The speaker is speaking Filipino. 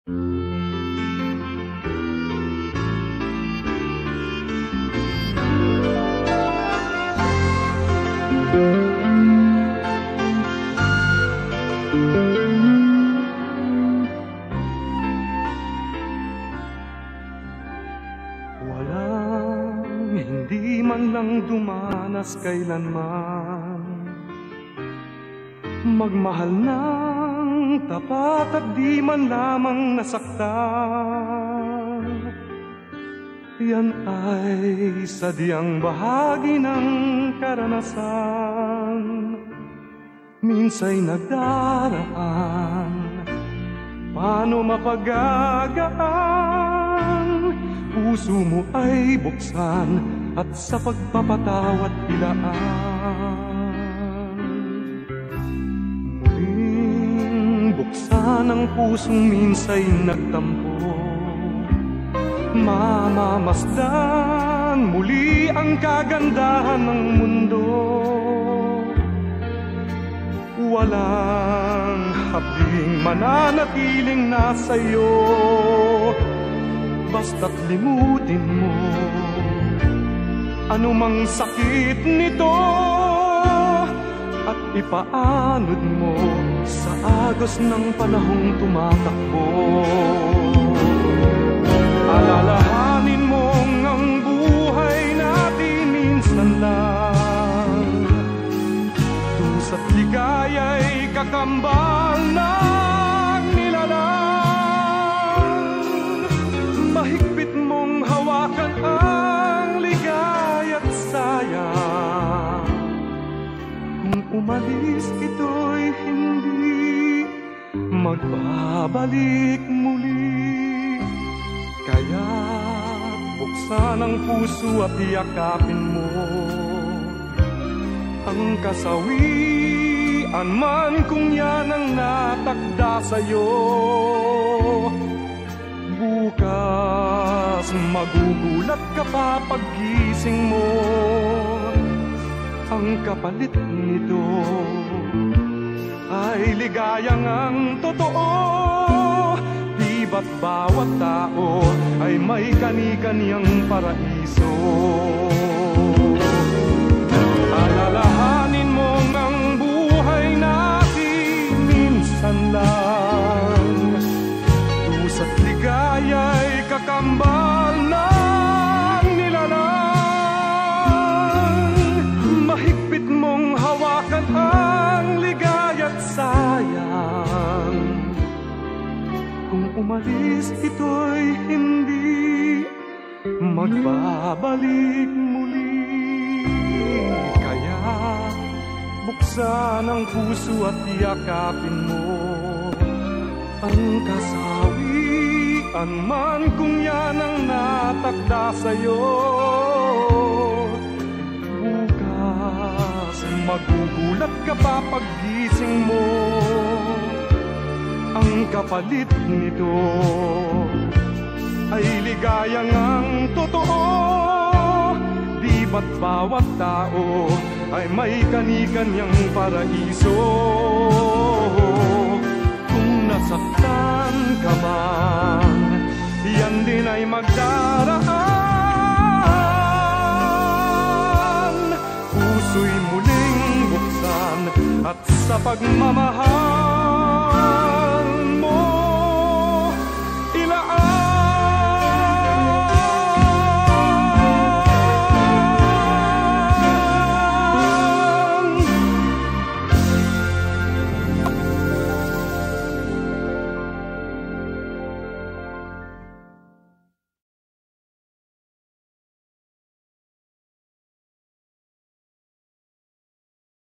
Walang hindi man lang dumanas kailanman, magmahal ng tapat at di man lamang nasaktan. Yan ay sadyang bahagi ng karanasan, minsa'y nagdaraan, paano mapagagaan? Puso mo ay buksan at sa pagpapatawad ilaan. Muling buksan ang pusong minsa'y nagtampo, mamamasdan muli ang kagandahan ng mundo. Walang habing mananatiling nasa iyo, basta't limutin mo anumang sakit nito at ipaanod mo sa agos ng panahong tumatakbo. Alalahanin mong ang buhay natin minsan lang, dusa't ligaya'y kakambal ng nilalang. Mahigpit mong hawakan ang ligaya't saya, kung umalis ito'y hindi magbabalik muli. Kaya buksan ang puso at yakapin mo ang kasawian man kung yan ang natakda sa'yo. Bukas magugulat ka pa paggising mo, ang kapalit nito ay ligayang ang totoo. Di ba't bawat tao ay may kani-kaniyang paraiso? Alalahanin mong ang buhay natin minsan lang, dusa't ligaya'y kakambal ng nilalang. Mahigpit mong hawakan ang ligaya't sayang, kung umalis ito'y hindi magbabalik muli. Kaya buksan ang puso at yakapin mo ang kasawian man kung yan ang natakda sa'yo. Bukas magugulat ka pa paggising mo, ang kapalit nito ay ligayang ang totoo. Di ba't bawat tao ay may kani-kanyang paraiso? Kung nasaktan ka man, yan din ay magdaraan. Puso'y muling buksan at sa pagmamahal